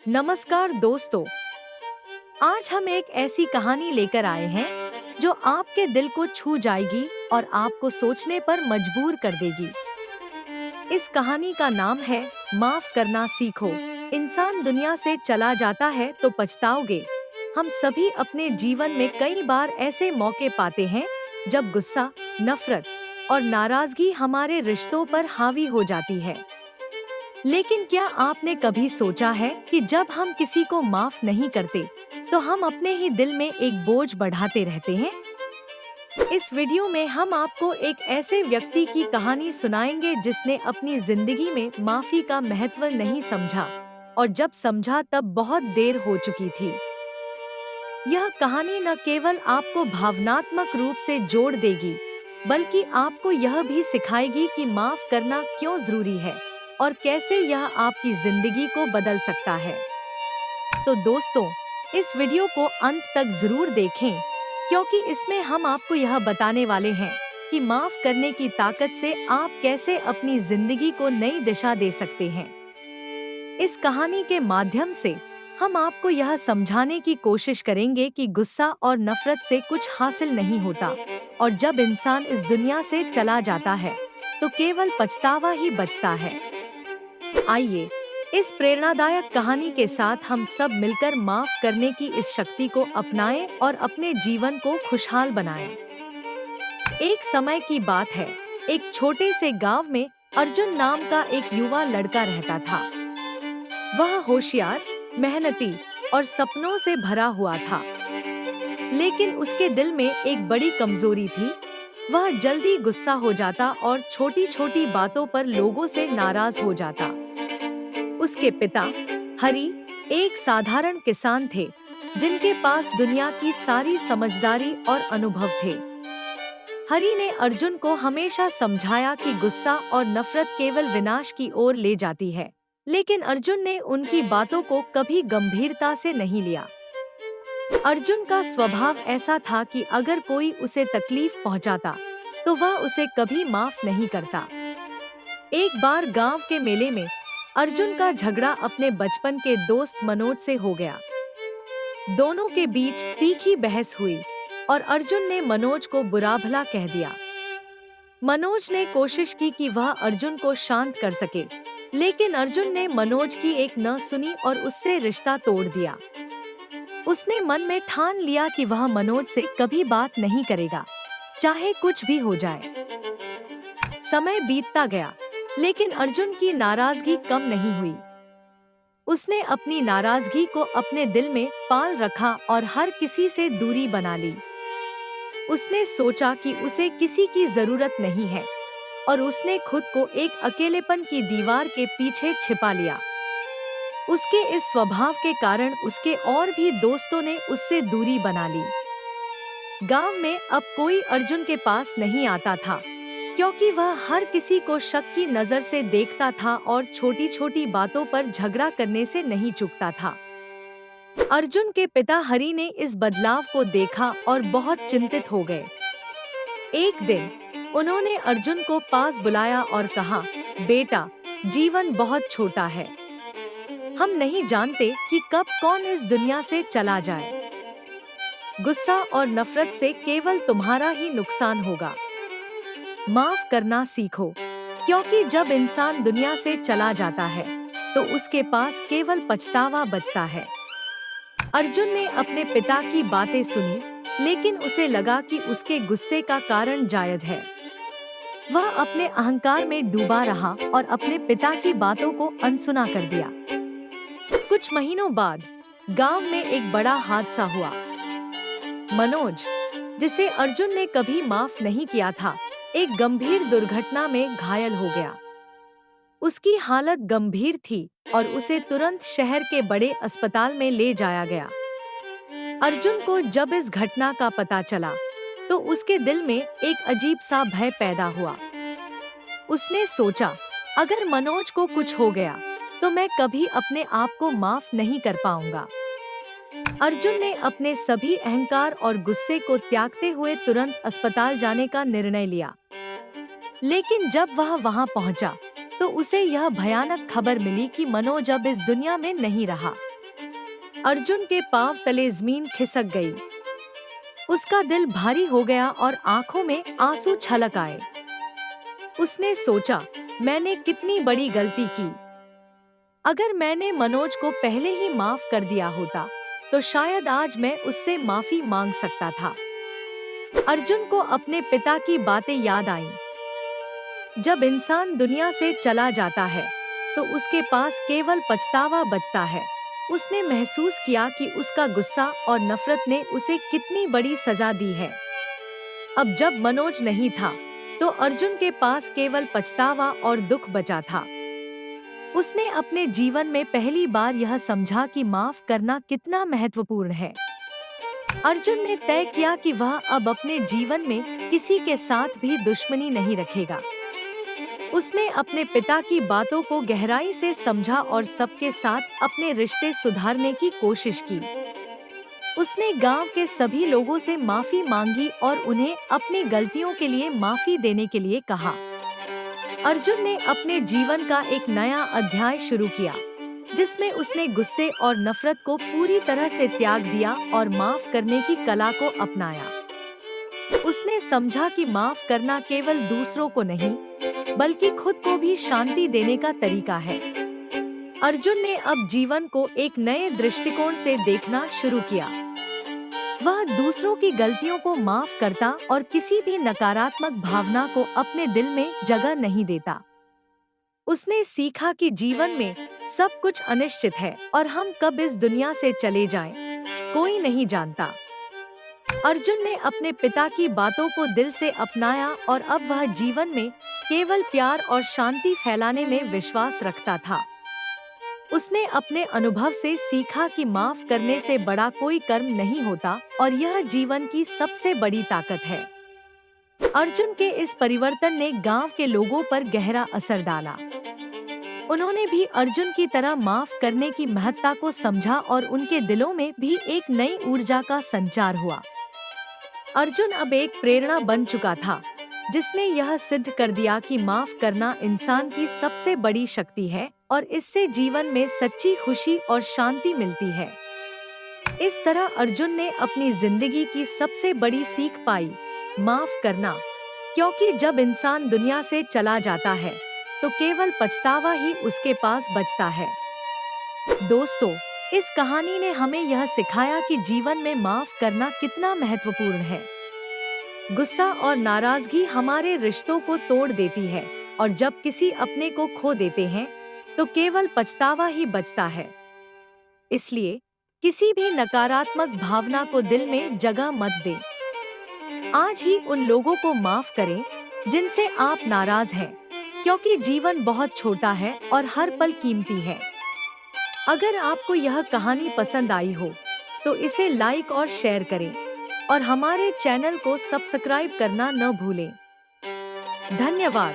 नमस्कार दोस्तों, आज हम एक ऐसी कहानी लेकर आए हैं जो आपके दिल को छू जाएगी और आपको सोचने पर मजबूर कर देगी। इस कहानी का नाम है माफ करना सीखो। इंसान दुनिया से चला जाता है तो पछताओगे। हम सभी अपने जीवन में कई बार ऐसे मौके पाते हैं जब गुस्सा, नफरत और नाराजगी हमारे रिश्तों पर हावी हो जाती है। लेकिन क्या आपने कभी सोचा है कि जब हम किसी को माफ नहीं करते, तो हम अपने ही दिल में एक बोझ बढ़ाते रहते हैं? इस वीडियो में हम आपको एक ऐसे व्यक्ति की कहानी सुनाएंगे जिसने अपनी जिंदगी में माफी का महत्व नहीं समझा, और जब समझा तब बहुत देर हो चुकी थी। यह कहानी न केवल आपको भावनात्मक रूप से जोड़ देगी, बल्कि आपको यह भी सिखाएगी कि माफ करना क्यों जरूरी है और कैसे यह आपकी जिंदगी को बदल सकता है। तो दोस्तों, इस वीडियो को अंत तक जरूर देखें, क्योंकि इसमें हम आपको यह बताने वाले हैं कि माफ करने की ताकत से आप कैसे अपनी जिंदगी को नई दिशा दे सकते हैं। इस कहानी के माध्यम से हम आपको यह समझाने की कोशिश करेंगे कि गुस्सा और नफरत से कुछ हासिल नहीं होता, और जब इंसान इस दुनिया से चला जाता है तो केवल पछतावा ही बचता है। आइए इस प्रेरणादायक कहानी के साथ हम सब मिलकर माफ करने की इस शक्ति को अपनाएं और अपने जीवन को खुशहाल बनाएं। एक समय की बात है, एक छोटे से गांव में अर्जुन नाम का एक युवा लड़का रहता था। वह होशियार, मेहनती और सपनों से भरा हुआ था, लेकिन उसके दिल में एक बड़ी कमजोरी थी। वह जल्दी गुस्सा हो जाता और छोटी छोटी बातों पर लोगों से नाराज हो जाता। उसके पिता हरि एक साधारण किसान थे, जिनके पास दुनिया की सारी समझदारी और अनुभव थे। हरि ने अर्जुन को हमेशा समझाया कि गुस्सा और नफरत केवल विनाश की ओर ले जाती है, लेकिन अर्जुन ने उनकी बातों को कभी गंभीरता से नहीं लिया। अर्जुन का स्वभाव ऐसा था कि अगर कोई उसे तकलीफ पहुंचाता, तो वह उसे कभी माफ नहीं करता। एक बार गांव के मेले में अर्जुन का झगड़ा अपने बचपन के दोस्त मनोज से हो गया। दोनों के बीच तीखी बहस हुई और अर्जुन ने मनोज को बुरा भला कह दिया। मनोज ने कोशिश की कि वह अर्जुन को शांत कर सके, लेकिन अर्जुन ने मनोज की एक न सुनी और उससे रिश्ता तोड़ दिया। उसने मन में ठान लिया कि वह मनोज से कभी बात नहीं करेगा, चाहे कुछ भी हो जाए। समय बीतता गया, लेकिन अर्जुन की नाराजगी कम नहीं हुई। उसने अपनी नाराजगी को अपने दिल में पाल रखा और हर किसी से दूरी बना ली। उसने सोचा कि उसे किसी की जरूरत नहीं है, और उसने खुद को एक अकेलेपन की दीवार के पीछे छिपा लिया। उसके इस स्वभाव के कारण उसके और भी दोस्तों ने उससे दूरी बना ली। गांव में अब कोई अर्जुन के पास नहीं आता था, क्योंकि वह हर किसी को शक की नजर से देखता था और छोटी छोटी बातों पर झगड़ा करने से नहीं चूकता था। अर्जुन के पिता हरि ने इस बदलाव को देखा और बहुत चिंतित हो गए। एक दिन उन्होंने अर्जुन को पास बुलाया और कहा, बेटा, जीवन बहुत छोटा है। हम नहीं जानते कि कब कौन इस दुनिया से चला जाए। गुस्सा और नफरत से केवल तुम्हारा ही नुकसान होगा। माफ करना सीखो, क्योंकि जब इंसान दुनिया से चला जाता है तो उसके पास केवल पछतावा बचता है। अर्जुन ने अपने पिता की बातें सुनी, लेकिन उसे लगा कि उसके गुस्से का कारण जायज है। वह अपने अहंकार में डूबा रहा और अपने पिता की बातों को अनसुना कर दिया। कुछ महीनों बाद गांव में एक बड़ा हादसा हुआ। मनोज, जिसे अर्जुन ने कभी माफ नहीं किया था, एक गंभीर दुर्घटना में घायल हो गया। उसकी हालत गंभीर थी और उसे तुरंत शहर के बड़े अस्पताल में ले जाया गया। अर्जुन को जब इस घटना का पता चला, तो उसके दिल में एक अजीब सा भय पैदा हुआ। उसने सोचा, अगर मनोज को कुछ हो गया तो मैं कभी अपने आप को माफ नहीं कर पाऊंगा। अर्जुन ने अपने सभी अहंकार और गुस्से को त्यागते हुए तुरंत अस्पताल जाने का निर्णय लिया। लेकिन जब वह वहां पहुंचा, तो उसे यह भयानक खबर मिली कि मनोज अब इस दुनिया में नहीं रहा। अर्जुन के पांव तले जमीन खिसक गई। उसका दिल भारी हो गया और आंखों में आंसू छलक आए। उसने सोचा, मैंने कितनी बड़ी गलती की। अगर मैंने मनोज को पहले ही माफ कर दिया होता तो शायद आज मैं उससे माफी मांग सकता था। अर्जुन को अपने पिता की बातें याद आईं। जब इंसान दुनिया से चला जाता है तो उसके पास केवल पछतावा बचता है। उसने महसूस किया कि उसका गुस्सा और नफरत ने उसे कितनी बड़ी सजा दी है। अब जब मनोज नहीं था तो अर्जुन के पास केवल पछतावा और दुख बचा था। उसने अपने जीवन में पहली बार यह समझा कि माफ करना कितना महत्वपूर्ण है। अर्जुन ने तय किया कि वह अब अपने जीवन में किसी के साथ भी दुश्मनी नहीं रखेगा। उसने अपने पिता की बातों को गहराई से समझा और सबके साथ अपने रिश्ते सुधारने की कोशिश की। उसने गांव के सभी लोगों से माफी मांगी और उन्हें अपनी गलतियों के लिए माफी देने के लिए कहा। अर्जुन ने अपने जीवन का एक नया अध्याय शुरू किया, जिसमें उसने गुस्से और नफरत को पूरी तरह से त्याग दिया और माफ करने की कला को अपनाया। उसने समझा कि माफ करना केवल दूसरों को नहीं, बल्कि खुद को भी शांति देने का तरीका है। अर्जुन ने अब जीवन को एक नए दृष्टिकोण से देखना शुरू किया। वह दूसरों की गलतियों को माफ करता और किसी भी नकारात्मक भावना को अपने दिल में जगह नहीं देता। उसने सीखा कि जीवन में सब कुछ अनिश्चित है और हम कब इस दुनिया से चले जाएं, कोई नहीं जानता। अर्जुन ने अपने पिता की बातों को दिल से अपनाया और अब वह जीवन में केवल प्यार और शांति फैलाने में विश्वास रखता था। उसने अपने अनुभव से सीखा कि माफ करने से बड़ा कोई कर्म नहीं होता और यह जीवन की सबसे बड़ी ताकत है। अर्जुन के इस परिवर्तन ने गांव के लोगों पर गहरा असर डाला। उन्होंने भी अर्जुन की तरह माफ करने की महत्ता को समझा और उनके दिलों में भी एक नई ऊर्जा का संचार हुआ। अर्जुन अब एक प्रेरणा बन चुका था, जिसने यह सिद्ध कर दिया कि माफ करना इंसान की सबसे बड़ी शक्ति है और इससे जीवन में सच्ची खुशी और शांति मिलती है। इस तरह अर्जुन ने अपनी जिंदगी की सबसे बड़ी सीख पाई, माफ करना, क्योंकि जब इंसान दुनिया से चला जाता है तो केवल पछतावा ही उसके पास बचता है। दोस्तों, इस कहानी ने हमें यह सिखाया कि जीवन में माफ करना कितना महत्वपूर्ण है। गुस्सा और नाराजगी हमारे रिश्तों को तोड़ देती है और जब किसी अपने को खो देते हैं तो केवल पछतावा ही बचता है। इसलिए किसी भी नकारात्मक भावना को दिल में जगह मत दें। आज ही उन लोगों को माफ करें जिनसे आप नाराज हैं, क्योंकि जीवन बहुत छोटा है और हर पल कीमती है। अगर आपको यह कहानी पसंद आई हो तो इसे लाइक और शेयर करें और हमारे चैनल को सब्सक्राइब करना न भूलें। धन्यवाद।